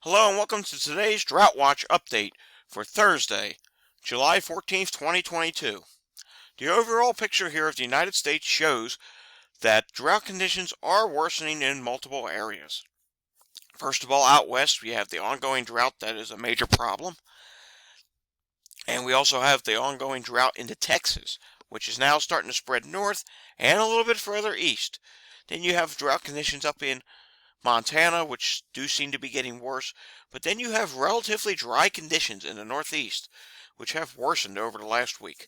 Hello and welcome to today's Drought Watch update for Thursday, July 14th, 2022. The overall picture here of the United States shows that drought conditions are worsening in multiple areas. First of all, out west we have the ongoing drought that is a major problem. And we also have the ongoing drought into Texas, which is now starting to spread north and a little bit further east. Then you have drought conditions up in Montana, which do seem to be getting worse, but then you have relatively dry conditions in the Northeast, which have worsened over the last week.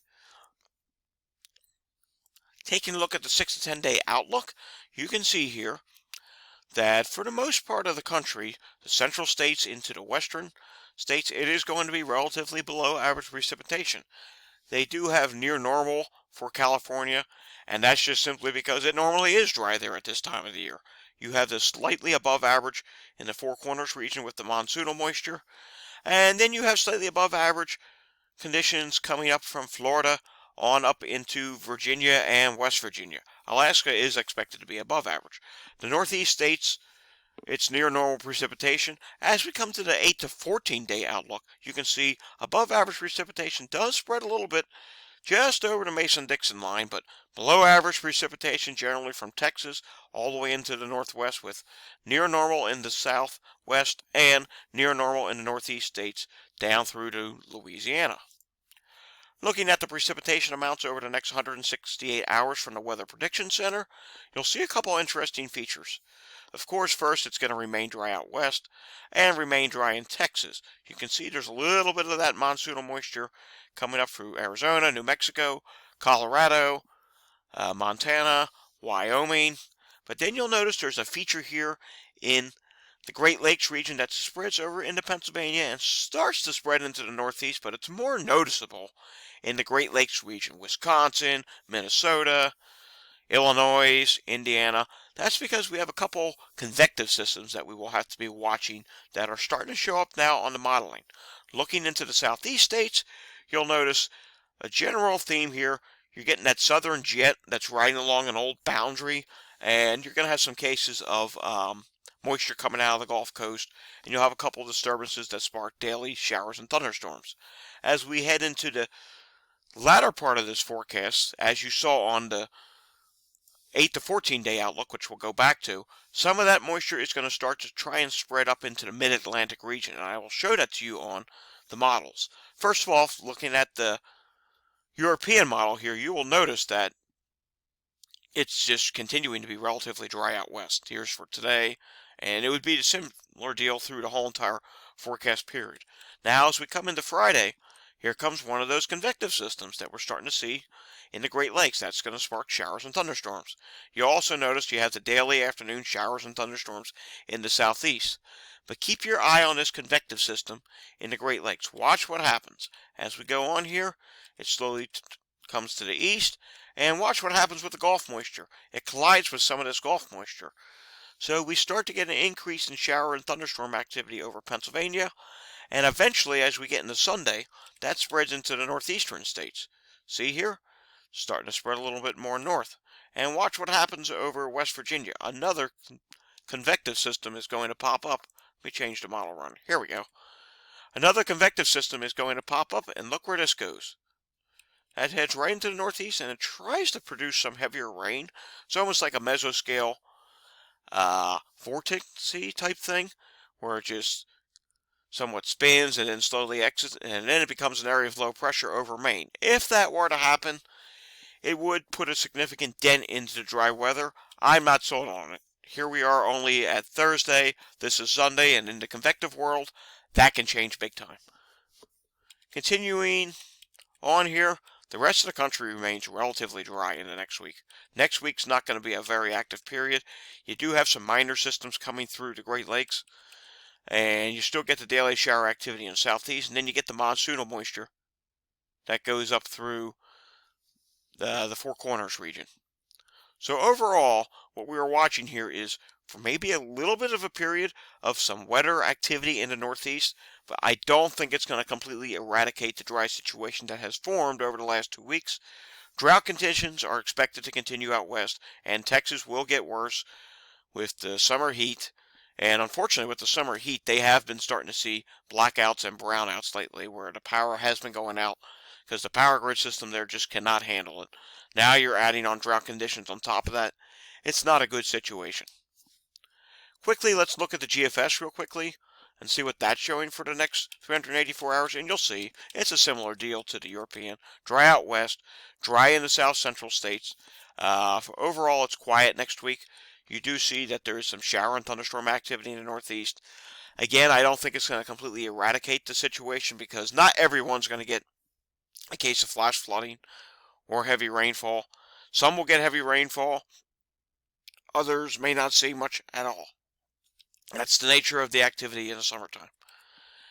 Taking a look at the 6 to 10 day outlook, you can see here that for the most part of the country, the central states into the western states, it is going to be relatively below average precipitation. They do have near normal for California, and that's just simply because it normally is dry there at this time of the year. You have the slightly above average in the Four Corners region with the monsoonal moisture, and then you have slightly above average conditions coming up from Florida on up into Virginia and West Virginia. Alaska is expected to be above average. The Northeast states, it's near normal precipitation. As we come to the 8 to 14 day outlook, you can see above average precipitation does spread a little bit just over the Mason-Dixon line, but below average precipitation generally from Texas all the way into the northwest, with near normal in the southwest and near normal in the northeast states down through to Louisiana. Looking at the precipitation amounts over the next 168 hours from the Weather Prediction Center, you'll see a couple interesting features. Of course, first, it's going to remain dry out west and remain dry in Texas. You can see there's a little bit of that monsoonal moisture coming up through Arizona, New Mexico, Colorado, Montana, Wyoming. But then you'll notice there's a feature here in the Great Lakes region that spreads over into Pennsylvania and starts to spread into the Northeast, but it's more noticeable in the Great Lakes region, Wisconsin, Minnesota, Illinois, Indiana. That's because we have a couple convective systems that we will have to be watching that are starting to show up now on the modeling. Looking into the southeast states, you'll notice a general theme here. You're getting that southern jet that's riding along an old boundary, and you're going to have some cases of moisture coming out of the Gulf Coast, and you'll have a couple of disturbances that spark daily showers and thunderstorms. As we head into the latter part of this forecast, as you saw on the 8 to 14 day outlook, which we'll go back to, some of that moisture is going to start to try and spread up into the mid-Atlantic region, and I will show that to you on the models. First of all, looking at the European model here, you will notice that it's just continuing to be relatively dry out west. Here's for today, and it would be a similar deal through the whole entire forecast period. Now, as we come into Friday, here comes one of those convective systems that we're starting to see in the Great Lakes. That's going to spark showers and thunderstorms. You also notice you have the daily afternoon showers and thunderstorms in the southeast. But keep your eye on this convective system in the Great Lakes. Watch what happens. As we go on here, it slowly comes to the east, and watch what happens with the Gulf moisture. It collides with some of this Gulf moisture. So we start to get an increase in shower and thunderstorm activity over Pennsylvania, and eventually, as we get into Sunday, that spreads into the northeastern states. See here? Starting to spread a little bit more north. And watch what happens over West Virginia. Another convective system is going to pop up. Let me change the model run. Here we go. Another convective system is going to pop up, and look where this goes. That heads right into the northeast, and it tries to produce some heavier rain. It's almost like a mesoscale vortex type thing, where it just somewhat spins and then slowly exits, and then it becomes an area of low pressure over Maine. If that were to happen, it would put a significant dent into the dry weather. I'm not sold on it. Here we are only at Thursday. This is Sunday, and in the convective world, that can change big time. Continuing on here, the rest of the country remains relatively dry in the next week. Next week's not going to be a very active period. You do have some minor systems coming through the Great Lakes, and you still get the daily shower activity in the southeast, and then you get the monsoonal moisture that goes up through the Four Corners region. So overall, what we are watching here is for maybe a little bit of a period of some wetter activity in the northeast, but I don't think it's going to completely eradicate the dry situation that has formed over the last 2 weeks. Drought conditions are expected to continue out west, and Texas will get worse with the summer heat And unfortunately, with the summer heat, they have been starting to see blackouts and brownouts lately, where the power has been going out because the power grid system there just cannot handle it. Now you're adding on drought conditions on top of that. It's not a good situation. Quickly, let's look at the GFS real quickly and see what that's showing for the next 384 hours, and you'll see it's a similar deal to the European. Dry out west, dry in the south central states. Overall, it's quiet next week. You do see that there is some shower and thunderstorm activity in the northeast. Again, I don't think it's going to completely eradicate the situation because not everyone's going to get a case of flash flooding or heavy rainfall. Some will get heavy rainfall. Others may not see much at all. That's the nature of the activity in the summertime.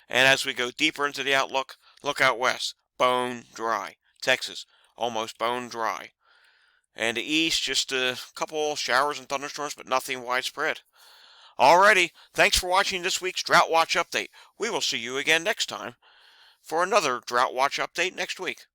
And as we go deeper into the outlook, look out west. Bone dry. Texas, almost bone dry. And the east, just a couple showers and thunderstorms, but nothing widespread. Alrighty, thanks for watching this week's Drought Watch Update. We will see you again next time for another Drought Watch Update next week.